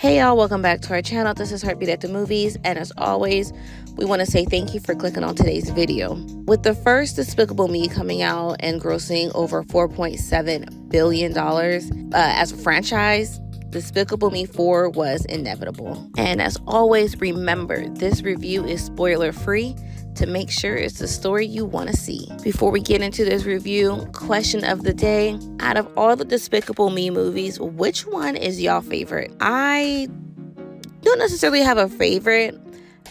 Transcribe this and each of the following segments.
Hey y'all, welcome back to our channel. This is Heartbeat at the Movies, and as always, we want to say thank you for clicking on today's video. With the first Despicable Me coming out and grossing over $4.7 billion as a franchise, Despicable Me 4 was inevitable. And as always, remember, this review is spoiler free to make sure it's the story you want to see. Before we get into this review, question of the day: out of all the Despicable Me movies, which one is y'all favorite? I don't necessarily have a favorite.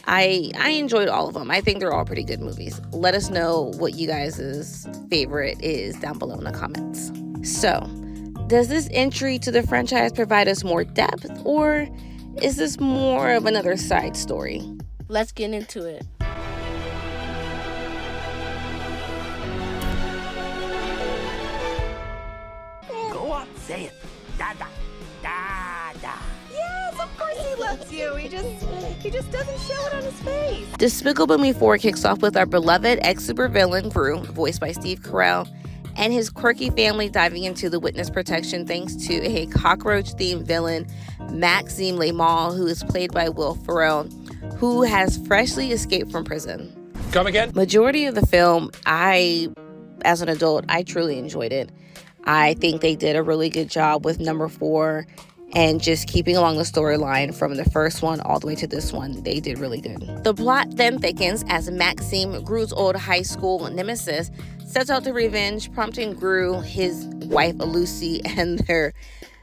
I enjoyed all of them. I think they're all pretty good movies. Let us know what you guys' favorite is down below in the comments. So, does this entry to the franchise provide us more depth, or is this more of another side story? Let's get into it. Say it. Dada. Dada. Yes, of course he loves you. He just doesn't show it on his face. Despicable Me 4 kicks off with our beloved ex-supervillain Gru, voiced by Carell, and his quirky family diving into the witness protection thanks to a cockroach-themed villain, Maxime Le Mal, who is played by Will Ferrell, who has freshly escaped from prison. Come again? Majority of the film, as an adult, I truly enjoyed it. I think they did a really good job with number 4 and just keeping along the storyline from the first one all the way to this one. They did really good. The plot then thickens as Maxime, Gru's old high school nemesis, sets out to revenge, prompting Gru, his wife Lucy, and their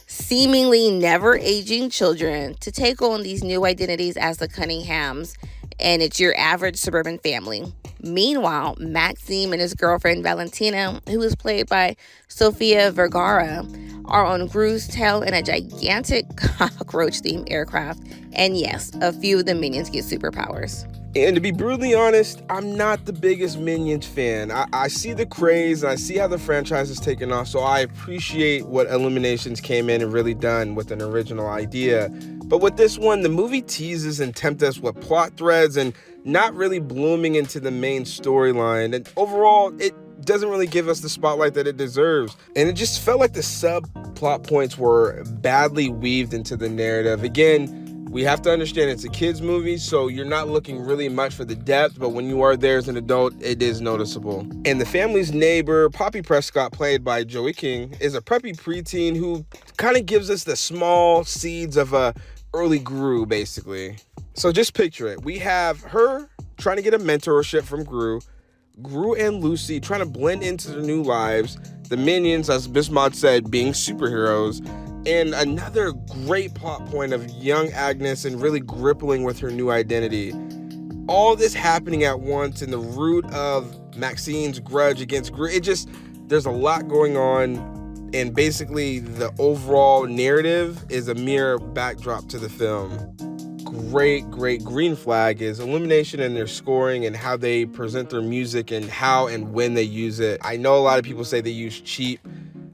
seemingly never-aging children to take on these new identities as the Cunninghams, and it's your average suburban family. Meanwhile, Maxime and his girlfriend Valentina, who is played by Sofía Vergara, are on Gru's tail in a gigantic cockroach-themed aircraft. And yes, a few of the minions get superpowers. And to be brutally honest, I'm not the biggest Minions fan. I see the craze, and I see how the franchise is taking off, so I appreciate what Illuminations came in and really done with an original idea. But with this one, the movie teases and tempts us with plot threads and not really blooming into the main storyline. And overall, it doesn't really give us the spotlight that it deserves. And it just felt like the subplot points were badly weaved into the narrative. Again, we have to understand it's a kids movie, so you're not looking really much for the depth, but when you are there as an adult, it is noticeable. And the family's neighbor, Poppy Prescott, played by Joey King, is a preppy preteen who kind of gives us the small seeds of a early Gru, basically. So just picture it. We have her trying to get a mentorship from Gru and Lucy trying to blend into their new lives, the minions, as Bismod said, being superheroes, and another great plot point of young Agnes and really grappling with her new identity. All this happening at once in the root of Maxine's grudge against Gru. There's a lot going on, and basically the overall narrative is a mere backdrop to the film. Great green flag is Illumination and their scoring and how they present their music and how and when they use it. I know a lot of people say they use cheap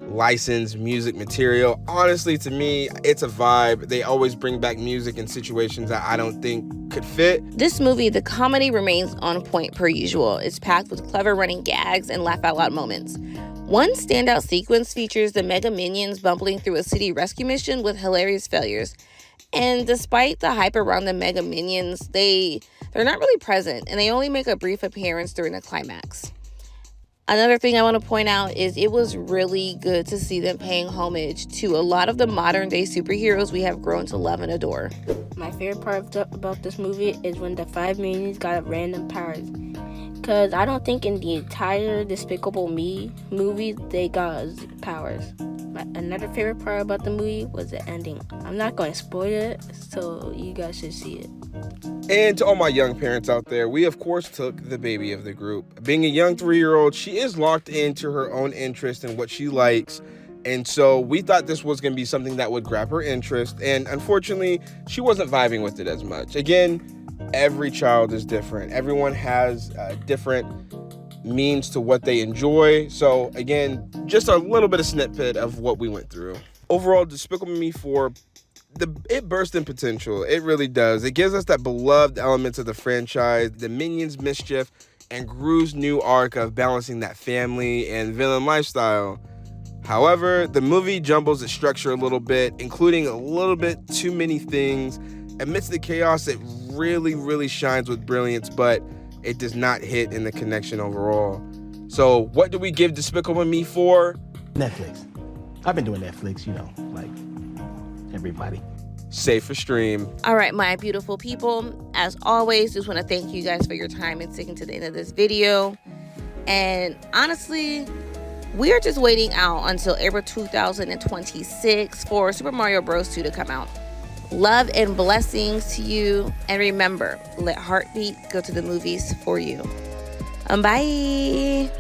licensed music material. Honestly, to me, it's a vibe. They always bring back music in situations that I don't think could fit. This movie, the comedy remains on point per usual. It's packed with clever running gags and laugh out loud moments. One standout sequence features the Mega Minions bumbling through a city rescue mission with hilarious failures. And despite the hype around the Mega Minions, they're not really present, and they only make a brief appearance during the climax. Another thing I want to point out is it was really good to see them paying homage to a lot of the modern day superheroes we have grown to love and adore. My favorite part about this movie is when the 5 minions got random powers. Because I don't think in the entire Despicable Me movie they got powers. Another favorite part about the movie was the ending. I'm not going to spoil it, so you guys should see it. And to all my young parents out there, we of course took the baby of the group. Being a young 3-year-old, she is locked into her own interest and what she likes. And so we thought this was going to be something that would grab her interest. And unfortunately, she wasn't vibing with it as much. Again, every child is different. Everyone has different means to what they enjoy. So again, just a little bit of snippet of what we went through. Overall, Despicable Me 4, it bursts in potential. It really does. It gives us that beloved elements of the franchise, the Minions mischief, and Gru's new arc of balancing that family and villain lifestyle. However, the movie jumbles its structure a little bit, including a little bit too many things. Amidst the chaos, it really shines with brilliance, but it does not hit in the connection overall. So what do we give Despicable Me for? Netflix. I've been doing Netflix, like everybody. Safe for stream. All right, my beautiful people, as always, just want to thank you guys for your time and sticking to the end of this video. And honestly, we are just waiting out until April 2026 for Super Mario Bros. 2 to come out. Love and blessings to you. And remember, let Heartbeat go to the movies for you. Bye.